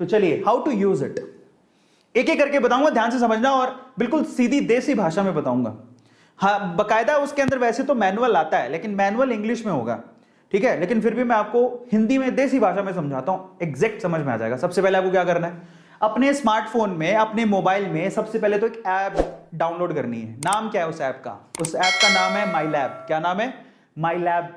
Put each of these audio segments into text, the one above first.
तो चलिए how to use it एक एक करके बताऊंगा, ध्यान से समझना और बिल्कुल सीधी देसी भाषा में बताऊंगा। हाँ, बकायदा उसके अंदर वैसे तो मैनुअल आता है, लेकिन मैनुअल इंग्लिश में होगा, ठीक है, लेकिन फिर भी मैं आपको हिंदी में देसी भाषा में समझाता हूं, एग्जैक्ट समझ में आ जाएगा। सबसे पहले आपको क्या करना है, अपने स्मार्टफोन में, अपने मोबाइल में सबसे पहले तो एक ऐप डाउनलोड करनी है। नाम क्या है उस ऐप का? उस ऐप का नाम है माई लैब। क्या नाम है? माई लैब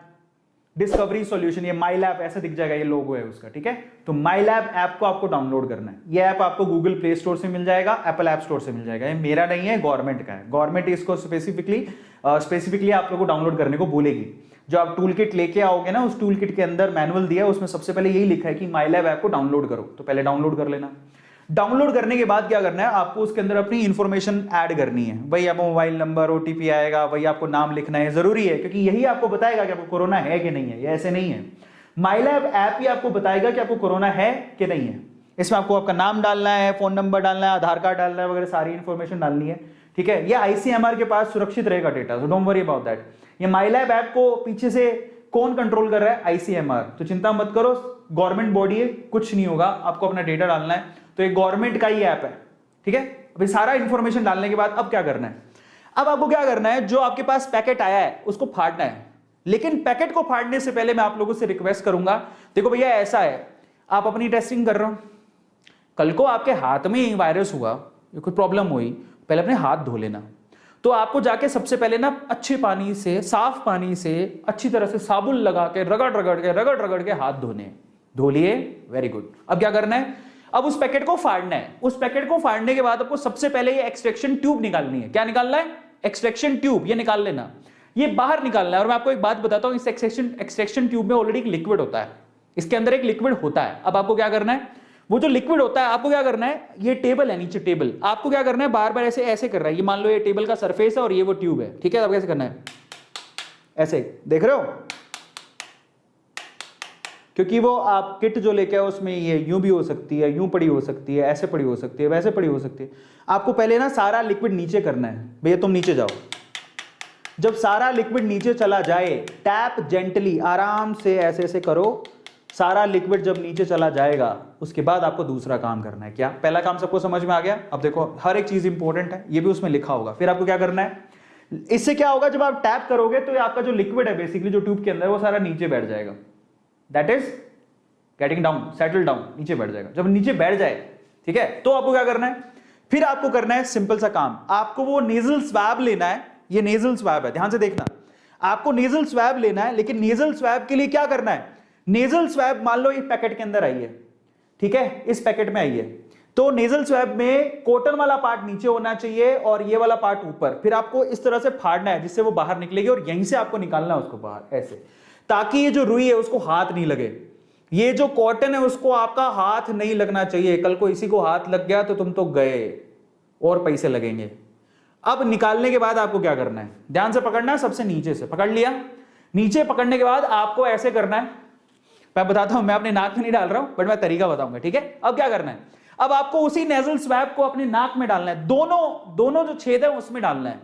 डिस्कवरी सॉल्यूशन। ये माई लैब ऐसे दिख जाएगा, ये लोगो है उसका, ठीक है। तो माई लैब ऐप को आपको डाउनलोड करना है। ये ऐप आपको गूगल प्ले स्टोर से मिल जाएगा, एप्पल ऐप स्टोर से मिल जाएगा। ये मेरा नहीं है, गवर्नमेंट का है। गवर्नमेंट इसको स्पेसिफिकली आप लोगों को डाउनलोड करने को बोलेगी। जो आप टूल किट लेके आओगे ना, उस टूल किट के अंदर मैनुअल दिया है, उसमें सबसे पहले यही लिखा है कि माई लैब ऐप को डाउनलोड करो। तो पहले डाउनलोड कर लेना। डाउनलोड करने के बाद क्या करना है, आपको उसके अंदर अपनी इंफॉर्मेशन ऐड करनी है। वही आपको मोबाइल नंबर, ओटीपी आएगा, वही आपको नाम लिखना है, जरूरी है, क्योंकि यही आपको बताएगा कि आपको कोरोना है कि नहीं है। ये ऐसे नहीं है, माई लैब ऐप ही आपको बताएगा कि आपको कोरोना है कि नहीं है। इसमें आपको आपका नाम डालना है, फोन नंबर डालना है, आधार कार्ड डालना है, वगैरह सारी इंफॉर्मेशन डालनी है, ठीक है। ये आईसीएमआर के पास सुरक्षित रहेगा data, so don't worry about that. ये माई लैब ऐप को पीछे से कौन कंट्रोल कर रहा है? आईसीएमआर। तो चिंता मत करो, गवर्नमेंट बॉडी है, कुछ नहीं होगा, आपको अपना डेटा डालना है। तो एक गवर्नमेंट का ही ऐप है, ठीक है। अभी सारा इंफॉर्मेशन डालने के बाद अब क्या करना है, अब आपको क्या करना है, जो आपके पास पैकेट आया है उसको फाड़ना है। लेकिन पैकेट को फाड़ने से पहले मैं आप लोगों से रिक्वेस्ट करूंगा, देखो भैया ऐसा है, आप अपनी टेस्टिंग कर रहे हो, कल को आपके हाथ में वायरस हुआ, कोई प्रॉब्लम हुई, पहले अपने हाथ धो लेना। तो आपको जाके सबसे पहले ना अच्छे पानी से, साफ पानी से अच्छी तरह से साबुन लगा के रगड़ के हाथ धोने। धो लिए, वेरी गुड। अब क्या करना है, अब उस पैकेट को फाड़ना है। उस पैकेट को फाड़ने के बाद आपको सबसे पहले ये एक्सट्रैक्शन ट्यूब निकालनी है। क्या निकालना है? एक्सट्रैक्शन ट्यूब, ये निकाल लेना, ये बाहर निकालना है। और मैं आपको एक बात बताता हूं, इस एक्सट्रैक्शन ट्यूब में ऑलरेडी एक लिक्विड होता है, इसके अंदर एक लिक्विड होता है। अब आपको क्या करना है, वो जो लिक्विड होता है, आपको क्या करना है, ये टेबल है नीचे, टेबल, आपको क्या करना है, बार बार ऐसे ऐसे कर रहा है। ये मान लो ये टेबल का सरफेस है और ये वो ट्यूब है, ठीक है। अब कैसे करना है, ऐसे, देख रहे हो, क्योंकि वो आप किट जो लेके आए उसमें ये यूं भी हो सकती है, यूं पड़ी हो सकती है, ऐसे पड़ी हो सकती है, वैसे पड़ी हो सकती है। आपको पहले ना सारा लिक्विड नीचे करना है। भैया तुम नीचे जाओ। जब सारा लिक्विड नीचे चला जाए, टैप जेंटली, आराम से ऐसे ऐसे करो। सारा लिक्विड जब नीचे चला जाएगा, उसके बाद आपको दूसरा काम करना है। क्या? पहला काम सबको समझ में आ गया? अब देखो हर एक चीज इंपॉर्टेंट है, ये भी उसमें लिखा होगा। फिर आपको क्या करना है, इससे क्या होगा, जब आप टैप करोगे तो आपका जो लिक्विड है बेसिकली जो ट्यूब के अंदर, वो सारा नीचे बैठ जाएगा। That is getting down, settle down, नीचे बैठ जाएगा। जब नीचे बैठ जाए, ठीक है, तो आपको क्या करना है, फिर आपको करना है सिंपल सा काम, आपको वो नेजल स्वैब लेना है। ये नेजल स्वैब है, ध्यान से देखना, आपको नेजल स्वैब लेना है। लेकिन नेजल स्वैब के लिए क्या करना है, नेजल स्वैब मान लो इस पैकेट के अंदर आई है, ठीक है, इस पैकेट में आई है, तो नेजल स्वैब में कॉटन वाला पार्ट नीचे होना चाहिए और ये वाला पार्ट ऊपर। फिर आपको इस तरह से फाड़ना है जिससे वो बाहर निकलेगी और यहीं से आपको निकालना है उसको बाहर, ऐसे, ताकि ये जो रुई है उसको हाथ नहीं लगे। ये जो कॉटन है उसको आपका हाथ नहीं लगना चाहिए। कल को इसी को हाथ लग गया तो तुम तो गए और पैसे लगेंगे। अब निकालने के बाद आपको क्या करना है, ध्यान से पकड़ना है, सबसे नीचे से पकड़ लिया। नीचे पकड़ने के बाद आपको ऐसे करना है, मैं बताता हूं, मैं अपने नाक में नहीं डाल रहा हूं, बट मैं तरीका बताऊंगा, ठीक है। अब क्या करना है, अब आपको उसी नेजल स्वैब को अपने नाक में डालना है, दोनों जो छेद है उसमें डालना है।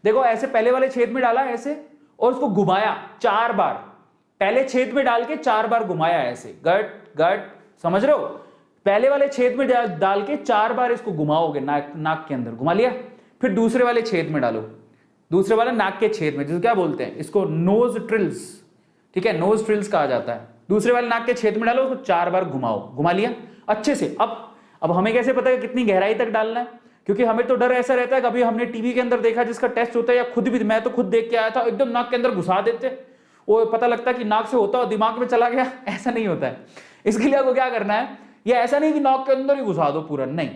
देखो ऐसे पहले वाले छेद में डाला ऐसे, और उसको घुमाया 4 बार, पहले छेद में डाल के 4 बार घुमाया ऐसे, गट गट, समझ रहे हो? पहले वाले छेद में डाल के 4 बार इसको घुमाओगे, नाक के अंदर घुमा लिया। फिर दूसरे वाले छेद में डालो, दूसरे वाले नाक के छेद में, जिसको क्या बोलते हैं, इसको नोज ट्रिल्स, ठीक है, नोज ट्रिल्स कहा जाता है। दूसरे वाले नाक के छेद में डालो, उसको 4 बार घुमाओ, घुमा लिया अच्छे से। अब हमें कैसे पता है कितनी गहराई तक डालना है, क्योंकि हमें तो डर ऐसा रहता है, कभी हमने टीवी के अंदर देखा जिसका टेस्ट होता है, या खुद भी, मैं तो खुद देख के आया था, एकदम नाक के अंदर घुसा देते, वो पता लगता कि नाक से होता और दिमाग में चला गया। ऐसा नहीं होता है। इसके लिए आपको क्या करना है, ये ऐसा नहीं कि नाक के अंदर ही घुसा दो पूरा, नहीं,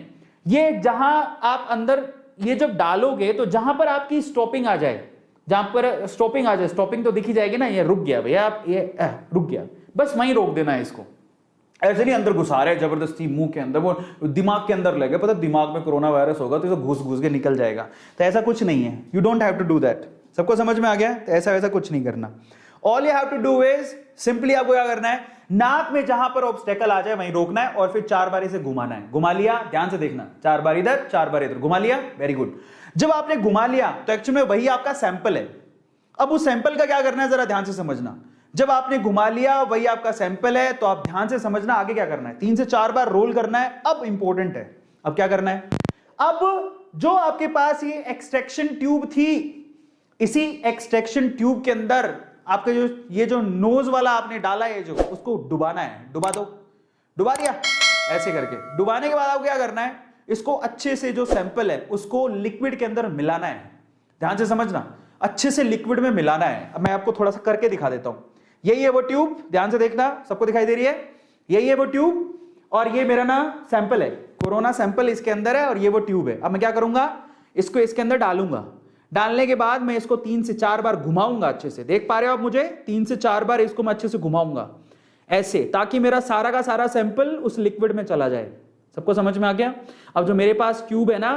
ये जहां आप अंदर ये जब डालोगे तो जहां पर आपकी स्टॉपिंग आ जाए, जहां पर स्टॉपिंग आ जाए, स्टॉपिंग तो दिखी जाएगी ना, ये रुक गया भैया, आप ये रुक गया, बस वहीं रोक देना है इसको। ऐसे नहीं अंदर घुसा रहे जबरदस्ती मुंह के अंदर, वो दिमाग के अंदर लगे, पता दिमाग में कोरोना वायरस होगा तो घुस घुस के निकल जाएगा। तो ऐसा कुछ नहीं है, you don't have to do that. सबको समझ में आ गया? तो ऐसा वैसा कुछ नहीं करना। All you have to do is simply, आपको क्या करना है, नाक में जहां पर ऑब्स्टेकल आ जाए वहीं रोकना है और फिर 4 बार इसे घुमाना है। घुमा लिया, ध्यान से देखना, 4 बार इधर 4 बार इधर, घुमा लिया, वेरी गुड। जब आपने घुमा लिया तो एक्चुअली में वही आपका सैंपल है। अब उस सैंपल का क्या करना है, जरा ध्यान से समझना। जब आपने घुमा लिया वही आपका सैंपल है, तो आप ध्यान से समझना आगे क्या करना है। 3 से 4 बार रोल करना है। अब इंपॉर्टेंट है, अब क्या करना है, अब जो आपके पास ये एक्सट्रैक्शन ट्यूब थी, इसी एक्सट्रैक्शन ट्यूब के अंदर आपके जो ये जो नोज वाला आपने डाला है, जो उसको डुबाना है। डुबा दो, डुबा दिया ऐसे करके। डुबाने के बाद आपको क्या करना है, इसको अच्छे से जो सैंपल है उसको लिक्विड के अंदर मिलाना है। ध्यान से समझना, अच्छे से लिक्विड में मिलाना है। अब मैं आपको थोड़ा सा करके दिखा देता हूं। यही है वो ट्यूब, ध्यान से देखना, सबको दिखाई दे रही है, यही है वो ट्यूब और ये मेरा ना सैंपल है, कोरोना सैंपल इसके अंदर है और ये वो ट्यूब है। अब मैं क्या करूंगा, इसको इसके अंदर डालूंगा। डालने के बाद मैं इसको 3 से 4 बार घुमाऊंगा अच्छे से। देख पा रहे हो आप मुझे, 3 से 4 बार इसको मैं अच्छे से घुमाऊंगा ऐसे, ताकि मेरा सारा का सारा सैंपल उस लिक्विड में चला जाए। सबको समझ में आ गया। अब जो मेरे पास ट्यूब है ना,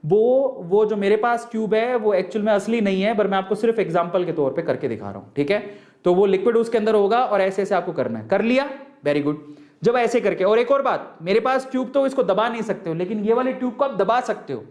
वो जो मेरे पास ट्यूब है वो एक्चुअल में असली नहीं है, पर मैं आपको सिर्फ एग्जांपल के तौर पे करके दिखा रहा हूं, ठीक है। तो वो लिक्विड उसके अंदर होगा और ऐसे ऐसे आपको करना है। कर लिया, वेरी गुड। जब ऐसे करके, और एक और बात, मेरे पास ट्यूब तो इसको दबा नहीं सकते हो, लेकिन ये वाली ट्यूब को आप दबा सकते हो।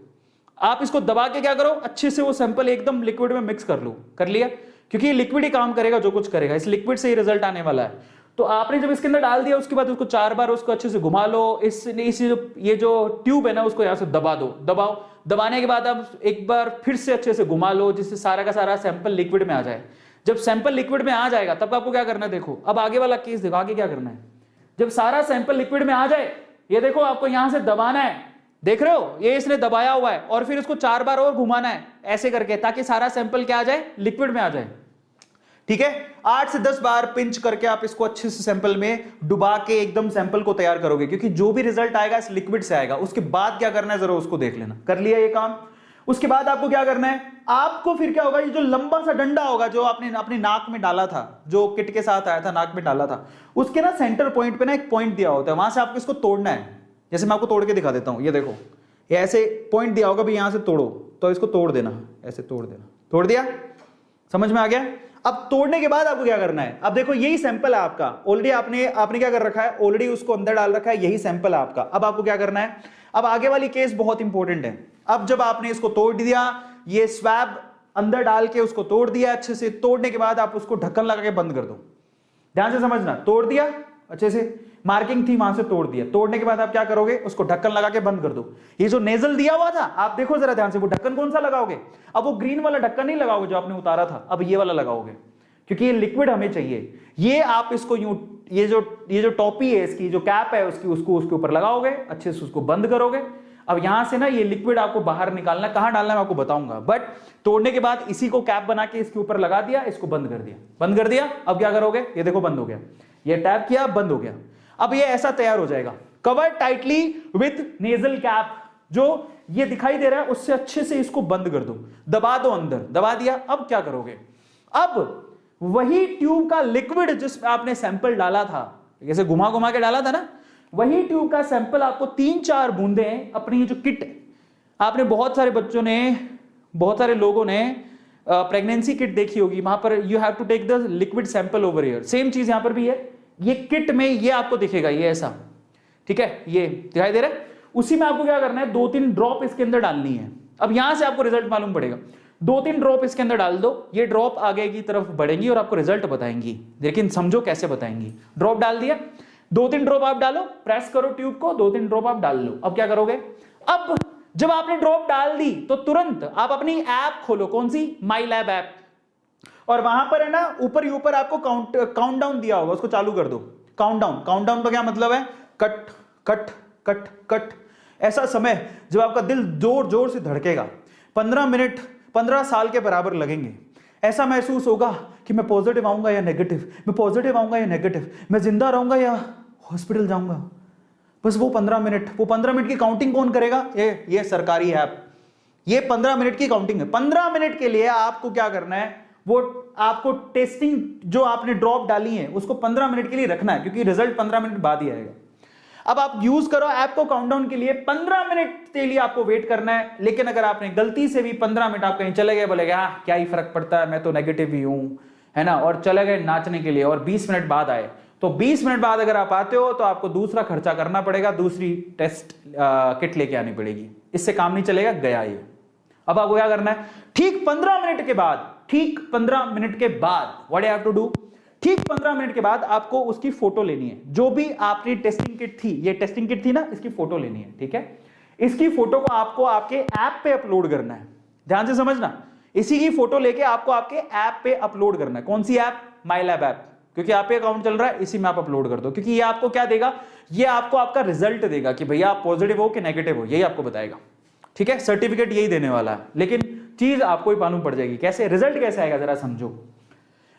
आप इसको दबा के क्या करो, अच्छे से वो सैंपल एकदम लिक्विड में मिक्स कर लो। कर लिया, क्योंकि ये लिक्विड ही काम करेगा, जो कुछ करेगा इस लिक्विड से ही रिजल्ट आने वाला है। तो आपने जब इसके अंदर डाल दिया, उसके बाद उसको 4 बार उसको अच्छे से घुमा लो। ये जो ट्यूब है ना, उसको यहां से दबा दो। दबाओ, दबाने के बाद आप एक बार फिर से अच्छे से घुमा लो, जिससे सारा का सारा सैंपल लिक्विड में आ जाए। जब सैंपल लिक्विड में आ जाएगा तब आपको क्या करना है, देखो अब आगे वाला केस देखो, आगे क्या करना है। जब सारा सैंपल लिक्विड में आ जाए, ये देखो आपको यहां से दबाना है, देख रहे हो, ये इसने दबाया हुआ है, और फिर इसको 4 बार और घुमाना है ऐसे करके, ताकि सारा सैंपल क्या आ जाए, लिक्विड में आ जाए। ठीक है, 8 से 10 बार पिंच करके आप इसको अच्छे से सैंपल में डुबा के एकदम सैंपल को तैयार करोगे, क्योंकि जो भी रिजल्ट आएगा इस लिक्विड से आएगा। उसके बाद क्या करना है जरा उसको देख लेना। कर लिया ये काम, उसके बाद आपको क्या करना है, आपको फिर क्या होगा, ये जो लंबा सा डंडा होगा जो आपने अपनी नाक में डाला था, जो किट के साथ आया था, नाक में डाला था, उसके ना सेंटर पॉइंट पे ना एक पॉइंट दिया होता है, वहां से आपको इसको तोड़ना है। जैसे मैं आपको तोड़ के दिखा देता हूं, ये देखो, ये ऐसे पॉइंट दिया होगा, भाई यहां से तोड़ो, तो इसको तोड़ देना, ऐसे तोड़ देना। तोड़ दिया, समझ में आ गया। अब तोड़ने के बाद आपको क्या करना है, अब देखो यही सैंपल है आपका, ऑलरेडी आपने क्या कर रखा है, ऑलरेडी उसको अंदर डाल रखा है, यही सैंपल है आपका। अब आपको क्या करना है, अब आगे वाली केस बहुत इंपॉर्टेंट है। अब जब आपने इसको तोड़ दिया, ये स्वैब अंदर डाल के उसको तोड़ दिया अच्छे से, तोड़ने के बाद आप उसको ढक्कन लगा के बंद कर दो। ध्यान से समझना, तोड़ दिया अच्छे से, मार्किंग थी वहां से तोड़ दिया। तोड़ने के बाद आप क्या करोगे, उसको ढक्कन लगा के बंद कर दो। ये जो नेजल दिया हुआ था, आप देखो जरा ध्यान से, वो ढक्कन कौन सा लगाओगे, अब वो ग्रीन वाला ढक्कन नहीं लगाओगे जो आपने उतारा था, अब ये वाला लगाओगे, क्योंकि ये लिक्विड हमें चाहिए। ये आप इसको यूं, ये जो टॉपी है इसकी, जो कैप है उसकी, उसको उसके ऊपर लगाओगे, अच्छे से उसको बंद करोगे। अब यहां से ना ये लिक्विड आपको बाहर निकालना है, कहां डालना है मैं आपको बताऊंगा, बट तोड़ने के बाद इसी को कैप बना के इसके ऊपर लगा दिया, इसको बंद कर दिया। बंद कर दिया, अब क्या करोगे, ये देखो बंद हो गया, ये टैप किया, बंद हो गया। अब ये ऐसा तैयार हो जाएगा, cover tightly with nasal cap, जो ये दिखाई दे रहा है उससे अच्छे से इसको बंद कर दो, दबा दो अंदर, दबा दिया। अब क्या करोगे, अब वही ट्यूब का लिक्विड जिसमें आपने सैंपल डाला था, जैसे घुमा घुमा के डाला था ना, वही ट्यूब का सैंपल आपको 3-4 बूंदें अपनी जो किट, आपने बहुत सारे बच्चों ने, बहुत सारे लोगों ने प्रेगनेंसी किट देखी होगी, वहां पर you have to take the liquid sample over here. Same चीज यहां पर भी है, ये किट में ये आपको दिखेगा, ये ऐसा, ठीक है, ये दिखाई दे रहा है। उसी में आपको क्या करना है, 2-3 ड्रॉप इसके अंदर डालनी है। अब यहां से आपको रिजल्ट मालूम पड़ेगा, 2-3 ड्रॉप इसके अंदर डाल दो, ये ड्रॉप आगे की तरफ बढ़ेंगी और आपको रिजल्ट बताएंगी, लेकिन समझो कैसे बताएंगी। ड्रॉप डाल दिया, 2-3 ड्रॉप आप डालो, प्रेस करो ट्यूब को, 2-3 ड्रॉप आप डाल लो। अब क्या करोगे, अब जब आपने ड्रॉप डाल दी तो तुरंत आप अपनी ऐप खोलो, कौन सी, माई लैब ऐप, और वहां पर है ना ऊपर ही ऊपर आपको काउंट डाउन दिया होगा, उसको चालू कर दो। काउंट डाउन का क्या मतलब है, कट कट कट कट, ऐसा समय जब आपका दिल जोर जोर से धड़केगा, 15 मिनट 15 साल के बराबर लगेंगे। ऐसा महसूस होगा कि मैं पॉजिटिव आऊंगा या नेगेटिव, मैं पॉजिटिव आऊंगा या नेगेटिव, मैं जिंदा रहूंगा या हॉस्पिटल जाऊंगा। बस वो 15 मिनट की काउंटिंग कौन करेगा, ये सरकारी ऐप, ये 15 मिनट की काउंटिंग है। 15 मिनट के लिए आपको क्या करना है, वो आपको टेस्टिंग जो आपने ड्रॉप डाली है उसको 15 मिनट के लिए रखना है, क्योंकि रिजल्ट 15 मिनट बाद ही आएगा। अब आप यूज करो ऐप को काउंटडाउन के लिए, 15 मिनट के लिए आपको वेट करना है। लेकिन अगर आपने गलती से भी 15 मिनट आप कहीं चले गए, बोले क्या ही फर्क पड़ता है, मैं तो नेगेटिव ही हूं, है ना, और चले गए नाचने के लिए और 20 मिनट बाद आए, तो 20 मिनट बाद अगर आप आते हो तो आपको दूसरा खर्चा करना पड़ेगा, दूसरी टेस्ट किट लेके आनी पड़ेगी, इससे काम नहीं चलेगा, गया ये। अब आपको क्या करना है, ठीक 15 मिनट के बाद what you have to do, ठीक 15 मिनट के बाद आपको उसकी फोटो लेनी है। जो भी आपकी टेस्टिंग किट थी, ये टेस्टिंग किट थी ना, इसकी फोटो लेनी है, ठीक है। इसकी फोटो को आपको आपके ऐप पे अपलोड करना है, ध्यान से समझना। इसी की फोटो लेके आपको आपके ऐप पे अपलोड करना है। कौन सी ऐप? माई लैब ऐप, क्योंकि आप पे अकाउंट चल रहा है, इसी में आप अपलोड कर दो। क्योंकि ये आपको क्या देगा? ये आपको आपका रिजल्ट देगा कि भैया आप पॉजिटिव हो कि नेगेटिव हो, यही आपको बताएगा, ठीक है। सर्टिफिकेट यही देने वाला है, लेकिन चीज आपको ही मालूम पड़ जाएगी। कैसे रिजल्ट कैसे आएगा जरा समझो।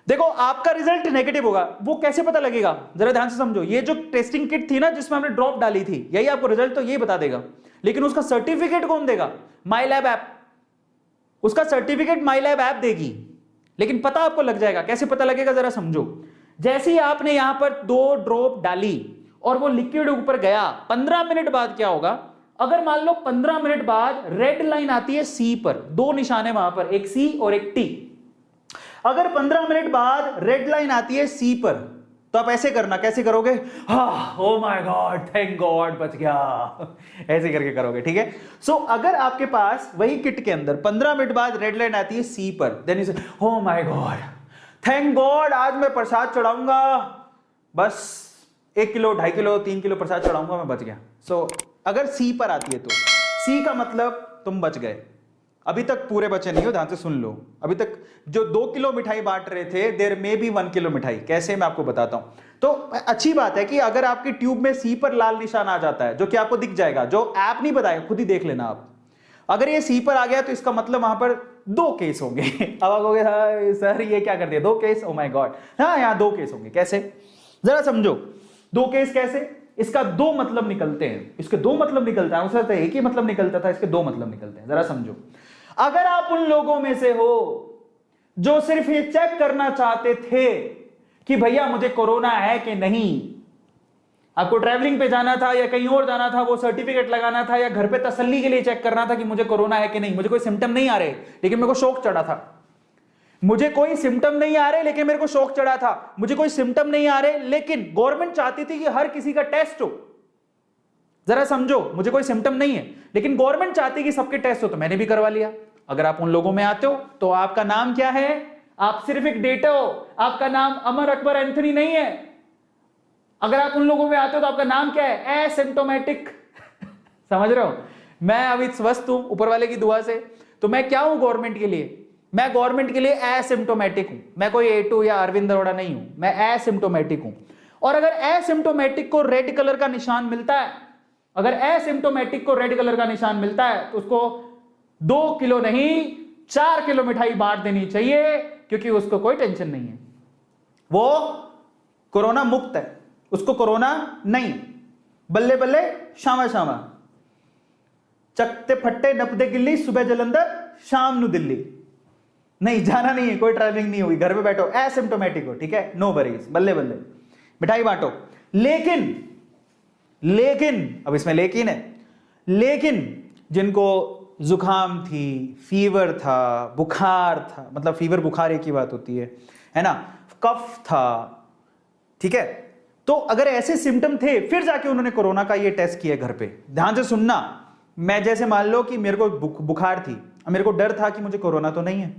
देखो आपका रिजल्ट नेगेटिव होगा, वो कैसे पता लगेगा? जरा ध्यान से समझो। ये जो टेस्टिंग किट थी ना जिसमें हमने ड्रॉप डाली थी, यही आपको रिजल्ट तो यही बता देगा, लेकिन उसका सर्टिफिकेट कौन देगा? माई लैब ऐप। उसका सर्टिफिकेट माई लैब ऐप देगी, लेकिन पता आपको लग जाएगा। कैसे पता लगेगा जरा समझो। जैसे ही आपने यहां पर 2 ड्रॉप डाली और वो लिक्विड ऊपर गया, 15 मिनट बाद क्या होगा? अगर मान लो 15 मिनट बाद रेड लाइन आती है सी पर, 2 निशान है वहां पर, एक सी और एक टी। अगर 15 मिनट बाद रेड लाइन आती है सी पर, तो आप ऐसे करना। कैसे करोगे? Oh my God, thank God, बच गया, ऐसे करके करोगे, ठीक है। सो अगर आपके पास वही किट के अंदर 15 मिनट बाद रेड लाइन आती है सी पर, देन यू से oh my God, thank God, आज मैं प्रसाद चढ़ाऊंगा, बस 1 किलो 2.5 किलो 3 किलो प्रसाद चढ़ाऊंगा, मैं बच गया। सो अगर सी पर आती है तो सी का मतलब तुम बच गए। अभी तक पूरे बचे नहीं हो, ध्यान से सुन लो। अभी तक जो 2 किलो मिठाई बांट रहे थे, देर में भी 1 किलो मिठाई। कैसे, मैं आपको बताता हूं। तो अच्छी बात है कि अगर आपकी ट्यूब में सी पर लाल निशान आ जाता है, जो कि आपको दिख जाएगा, जो ऐप नहीं बताएगा, खुद ही देख लेना आप। अगर ये सी पर आ गया तो इसका मतलब वहां पर 2 केस होंगे। अब आप कहोगे हाँ सर ये क्या कर दिया, 2 केस, ओ माय गॉड। हाँ, यहां 2 केस होंगे। कैसे, जरा समझो। 2 केस कैसे? इसका 2 मतलब निकलते हैं। इसके 2 मतलब निकलता है, उसका एक ही मतलब निकलता था, इसके 2 मतलब निकलते हैं। जरा समझो। अगर आप उन लोगों में से हो जो सिर्फ ये चेक करना चाहते थे कि भैया मुझे कोरोना है कि नहीं, आपको ट्रैवलिंग पे जाना था या कहीं और जाना था, वो सर्टिफिकेट लगाना था, या घर पे तसल्ली के लिए चेक करना था कि मुझे कोरोना है कि नहीं, मुझे कोई सिम्टम नहीं आ रहे लेकिन मेरे को शौक चढ़ा था, मुझे कोई सिम्टम नहीं आ रहे लेकिन मेरे को शौक चढ़ा था, मुझे कोई सिम्टम नहीं आ रहे लेकिन गवर्नमेंट चाहती थी कि हर किसी का टेस्ट हो। जरा समझो, मुझे कोई सिम्टम नहीं है लेकिन गवर्नमेंट चाहती कि सबके टेस्ट हो, तो मैंने भी करवा लिया। अगर आप उन लोगों में आते हो तो आपका नाम क्या है? आप सिर्फ एक डेटा हो, आपका नाम अमर अकबर एंथनी नहीं है। अगर आप उन लोगों में आते हो तो आपका नाम क्या है? एसिम्टोमेटिक। समझ रहे हो? मैं अभी स्वस्थ हूं ऊपर वाले की दुआ से, तो मैं क्या हूं गवर्नमेंट के लिए? मैं गवर्नमेंट के लिए एसिम्टोमेटिक हूं। मैं कोई A2 या अरविंद अरोड़ा नहीं हूं, मैं एसिम्टोमेटिक हूं। और अगर एसिम्टोमेटिक को रेड कलर का निशान मिलता है, अगर एसिम्टोमेटिक को रेड कलर का निशान मिलता है, तो उसको 2 किलो नहीं 4 किलो मिठाई बांट देनी चाहिए, क्योंकि उसको कोई टेंशन नहीं है, वो कोरोना मुक्त है, उसको कोरोना नहीं। बल्ले बल्ले शामा शामा, चकते फट्टे नपदे गिल्ली, सुबह जलंधर शाम नु दिल्ली। नहीं जाना नहीं है, कोई ट्रैवलिंग नहीं होगी, घर पे बैठो, एसिम्टोमेटिक हो, ठीक है, नो वरीज, बल्ले बल्ले मिठाई बांटो। लेकिन अब इसमें लेकिन है, लेकिन जिनको जुकाम थी, फीवर था, बुखार था, मतलब फीवर बुखार एक ही बात होती है ना, कफ था, ठीक है, तो अगर ऐसे सिम्टम थे फिर जाके उन्होंने कोरोना का ये टेस्ट किया घर पे। ध्यान से सुनना। मैं जैसे मान लो कि मेरे को बुखार थी, मेरे को डर था कि मुझे कोरोना तो नहीं है,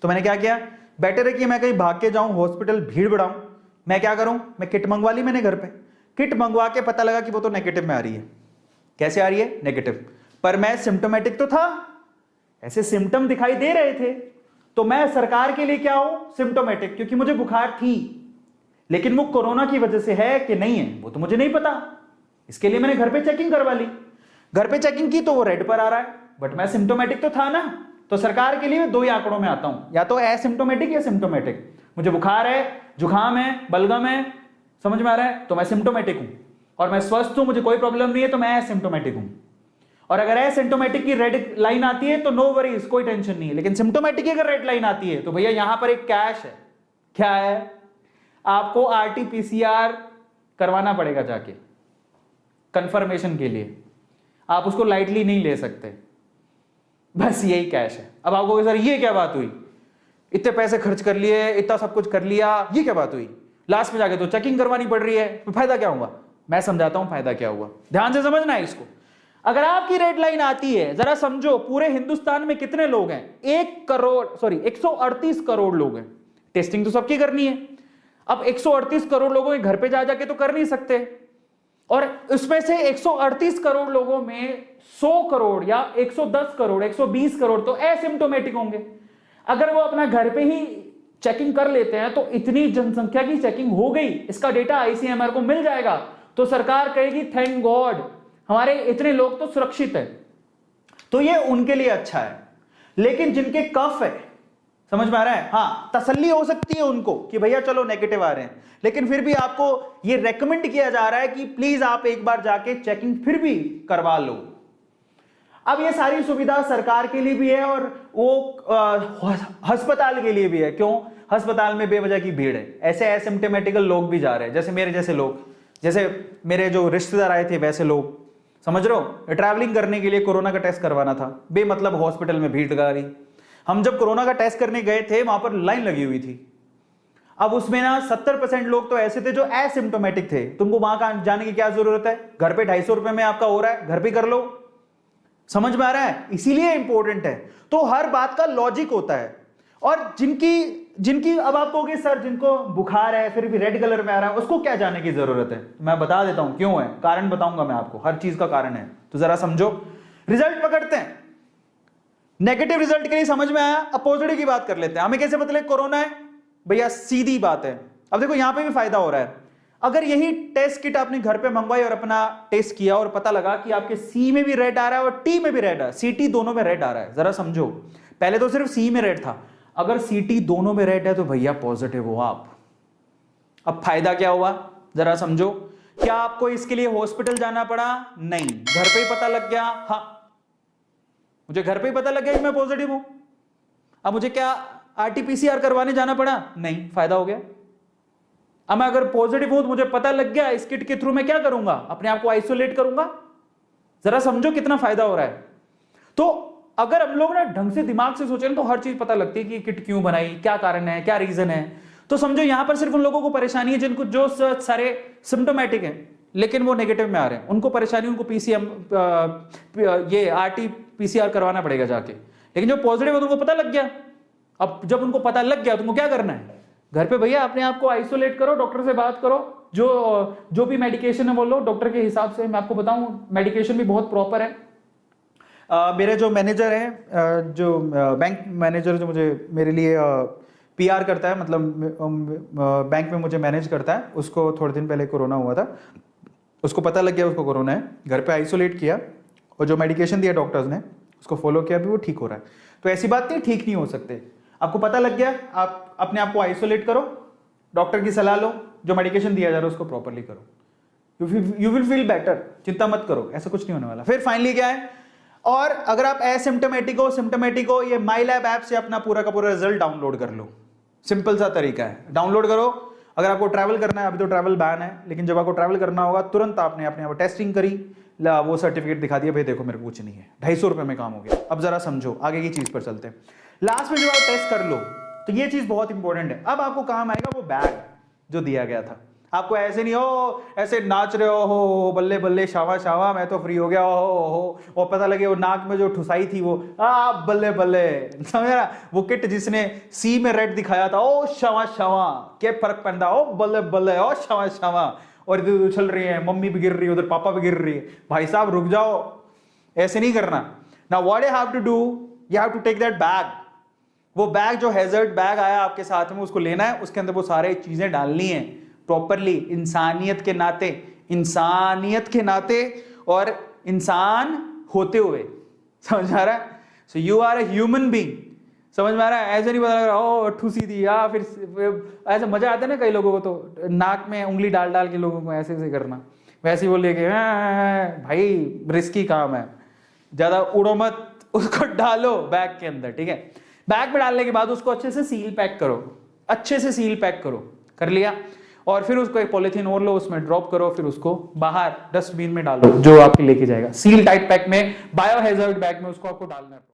तो मैंने क्या किया? बेटर है कि मैं कहीं भाग के जाऊं, हॉस्पिटल भीड़ बढ़ाऊं, मैं क्या करूं? मैं किट मंगवा ली मैंने घर पे। किट मंगवा के पता लगा कि वो तो नेगेटिव में आ रही है। कैसे आ रही है? नेगेटिव। पर मैं सिम्टोमेटिक तो था, ऐसे सिम्टम दिखाई दे रहे थे, तो मैं सरकार के लिए क्या हूं? सिम्टोमेटिक, क्योंकि मुझे बुखार थी, लेकिन वो कोरोना की वजह से है कि नहीं है वो तो मुझे नहीं पता। इसके लिए मैंने घर पे चेकिंग करवा ली। घर पे चेकिंग की तो वो रेड पर आ रहा है, बट मैं सिम्टोमेटिक तो था ना। तो सरकार के लिए 2 ही आंकड़ों में आता हूं, या तो एसिम्टोमेटिक या सिम्टोमेटिक। मुझे बुखार है, जुकाम है, बलगम है, समझ में आ रहा है, तो मैं सिम्टोमेटिक हूं। और मैं स्वस्थ हूं, मुझे कोई प्रॉब्लम नहीं है, तो मैं एसिम्टोमेटिक हूं। और अगर एसिम्टोमेटिक की रेड लाइन आती है तो नो वरीज, कोई टेंशन नहीं है। लेकिन सिम्टोमेटिक की अगर रेड लाइन आती है तो भैया यहां पर एक कैश है। क्या है? आपको RT-PCR करवाना पड़ेगा जाके, कंफर्मेशन के लिए। आप उसको लाइटली नहीं ले सकते, बस यही कैश है। अब आप कहोगे सर ये क्या बात हुई, इतने पैसे खर्च कर लिए, इतना सब कुछ कर लिया, ये क्या बात हुई, लास्ट में जाके तो चेकिंग करवानी पड़ रही है, तो फायदा क्या हुआ? मैं समझाता हूं फायदा क्या हुआ, ध्यान से समझना है इसको। अगर आपकी रेड लाइन आती है, जरा समझो, पूरे हिंदुस्तान में कितने लोग हैं? 138 करोड़ लोग हैं। टेस्टिंग तो सबकी करनी है, अब 138 करोड़ लोगों के घर पे जा जाके तो कर नहीं सकते, और उसमें से 138 करोड़ लोगों में 100 करोड़ या 110 करोड़ 120 करोड़ तो एसिम्प्टोमेटिक होंगे। अगर वो अपना घर पे ही चेकिंग कर लेते हैं तो इतनी जनसंख्या की चेकिंग हो गई, इसका डेटा आईसीएमआर को मिल जाएगा, तो सरकार कहेगी थैंक गॉड हमारे इतने लोग तो सुरक्षित है। तो ये उनके लिए अच्छा है। लेकिन जिनके कफ है, समझ में आ रहा है, हाँ तसल्ली हो सकती है उनको कि भैया चलो नेगेटिव आ रहे हैं, लेकिन फिर भी आपको ये रेकमेंड किया जा रहा है कि प्लीज आप एक बार जाके चेकिंग फिर भी करवा लो। अब ये सारी सुविधा सरकार के लिए भी है और वो अस्पताल के लिए भी है। क्यों? अस्पताल में बेवजह की भीड़ है, ऐसे एसिम्प्टोमेटिकल लोग भी जा रहे हैं, जैसे मेरे जैसे लोग, जैसे मेरे जो रिश्तेदार आए थे वैसे लोग, समझ रहे हो, ट्रैवलिंग करने के लिए कोरोना का टेस्ट करवाना था, बेमतलब हॉस्पिटल में भीड़ लगा रही। हम जब कोरोना का टेस्ट करने गए थे वहां पर लाइन लगी हुई थी। अब उसमें ना 70% लोग तो ऐसे थे जो एसिम्प्टोमेटिक थे। तुमको वहां जाने की क्या जरूरत है? घर पे 250 रुपए में आपका हो रहा है, घर पे कर लो। समझ में आ रहा है? इसीलिए इंपॉर्टेंट है। तो हर बात का लॉजिक होता है। और जिनकी अब आप कहोगे सर जिनको बुखार है फिर भी रेड कलर में आ रहा है, उसको क्या जाने की जरूरत है? मैं बता देता हूं क्यों है, कारण बताऊंगा मैं आपको, हर चीज का कारण है। तो जरा समझो, रिजल्ट पकड़ते हैं। नेगेटिव रिजल्ट के लिए समझ में आया। अब पॉजिटिव की बात कर लेते हैं। हमें कैसे पता लगे कोरोना है? भैया सीधी बात है। अब देखो यहां पे भी फायदा हो रहा है। अगर यही टेस्ट किट आपने घर पे मंगवाई और अपना टेस्ट किया और पता लगा कि आपके सी में भी रेड आ रहा है और टी में भी रेड आ रहा है, सीटी दोनों में रेड आ रहा है, जरा समझो। पहले तो सिर्फ सी में रेड था, अगर सीटी दोनों में रेड है तो भैया पॉजिटिव हो आप। अब फायदा क्या हुआ जरा समझो। क्या आपको इसके लिए हॉस्पिटल जाना पड़ा? नहीं, घर पे ही पता लग गया। हाँ, मुझे घर पे ही पता लग गया कि मैं पॉजिटिव हूं। अब मुझे क्या आरटीपीसीआर करवाने जाना पड़ा? नहीं, फायदा हो गया। अब मैं अगर पॉजिटिव हूं तो मुझे पता लग गया, इस किट के थ्रू मैं क्या करूंगा? अपने आप को आइसोलेट करूंगा। जरा समझो कितना फायदा हो रहा है। तो अगर हम लोग ना ढंग से दिमाग से सोचें तो हर चीज पता लगती है कि किट क्यों बनाई, क्या कारण है, क्या रीजन है। तो समझो यहां पर सिर्फ उन लोगों को परेशानी है जिनको जो सारे सिम्टोमेटिक हैं लेकिन वो नेगेटिव में आ रहे हैं, उनको परेशानी, उनको पीसीएम ये आरटीपीसीआर करवाना पड़ेगा जाके। लेकिन जो पॉजिटिव है उनको पता लग गया। अब जब उनको पता लग गया तो उनको क्या करना है? घर पे भैया अपने आप को आइसोलेट करो, डॉक्टर से बात करो, जो भी मेडिकेशन है वो लो डॉक्टर के हिसाब से। मैं आपको बताऊं मेडिकेशन भी बहुत प्रॉपर है। मेरे जो मैनेजर है, जो बैंक मैनेजर जो मुझे मेरे लिए पीआर करता है, मतलब बैंक में मुझे मैनेज करता है, उसको थोड़े दिन पहले कोरोना हुआ था। उसको पता लग गया उसको कोरोना है, घर पे आइसोलेट किया और जो मेडिकेशन दिया डॉक्टर्स ने उसको फॉलो किया, भी वो ठीक हो रहा है। तो ऐसी बात नहीं ठीक नहीं हो सकते। आपको पता लग गया, आप अपने आप को आइसोलेट करो, डॉक्टर की सलाह लो, जो मेडिकेशन दिया जा रहा है उसको प्रॉपरली करो, यू विल फील बेटर। चिंता मत करो, ऐसा कुछ नहीं होने वाला। फिर फाइनली क्या है, और अगर आप एसिम्प्टोमेटिक हो, ये माई लैब ऐप से अपना पूरा का पूरा रिजल्ट डाउनलोड कर लो। सिंपल सा तरीका है, डाउनलोड करो। अगर आपको ट्रैवल करना है, अभी तो ट्रैवल बैन है, लेकिन जब आपको ट्रैवल करना होगा तुरंत आपने अपने आप टेस्टिंग करी, वो सर्टिफिकेट दिखा दिया, भाई देखो मेरे को कुछ नहीं है, 250 रुपए में काम हो गया। अब जरा समझो, आगे की चीज पर चलते हैं। लास्ट में जब आप टेस्ट कर लो तो ये चीज बहुत इंपॉर्टेंट है। अब आपको काम आएगा वो बैग जो दिया गया था। आपको ऐसे नहीं हो ऐसे नाच रहे हो बल्ले बल्ले शावा शावा मैं तो फ्री हो गया हो, और पता लगे वो नाक में जो ठुसाई थी वो बल्ले बल्ले, समझ रहा? वो किट जिसने सी में रेड दिखाया था, ओ शावा शावा, क्या फर्क पड़ता, ओ बल्ले बल्ले, ओ शावा शावा, और इधर उछल रही है, मम्मी भी गिर रही है, उधर पापा भी गिर रही है। भाई साहब रुक जाओ, ऐसे नहीं करना। Now what you have to do, you have to take that bag. वो बैग जो हैजर्ड बैग आया आपके साथ में, उसको लेना है, उसके अंदर वो सारे चीजें डालनी है प्रॉपरली, इंसानियत के नाते और इंसान होते हुए। समझ आ रहा है? So you are a human being. समझ में आ रहा है? ऐसे नहीं पता लग रहा ओ ठूसी दी, या फिर ऐसा मजा आता है ना कई लोगों को, तो नाक में उंगली डाल डाल के लोगों को ऐसे ऐसे करना, वैसे वो लेके भाई रिस्की काम है, ज्यादा उड़ो मत, उसको डालो बैग के अंदर। ठीक है, बैग में डालने के बाद उसको अच्छे से सील पैक करो, अच्छे से सील पैक करो, कर लिया, और फिर उसको एक पॉलिथीन और लो, उसमें ड्रॉप करो, फिर उसको बाहर डस्टबिन में डालो जो आपके लेके जाएगा। सील टाइट पैक में, बायो हैजर्ड बैग में उसको आपको डालना है।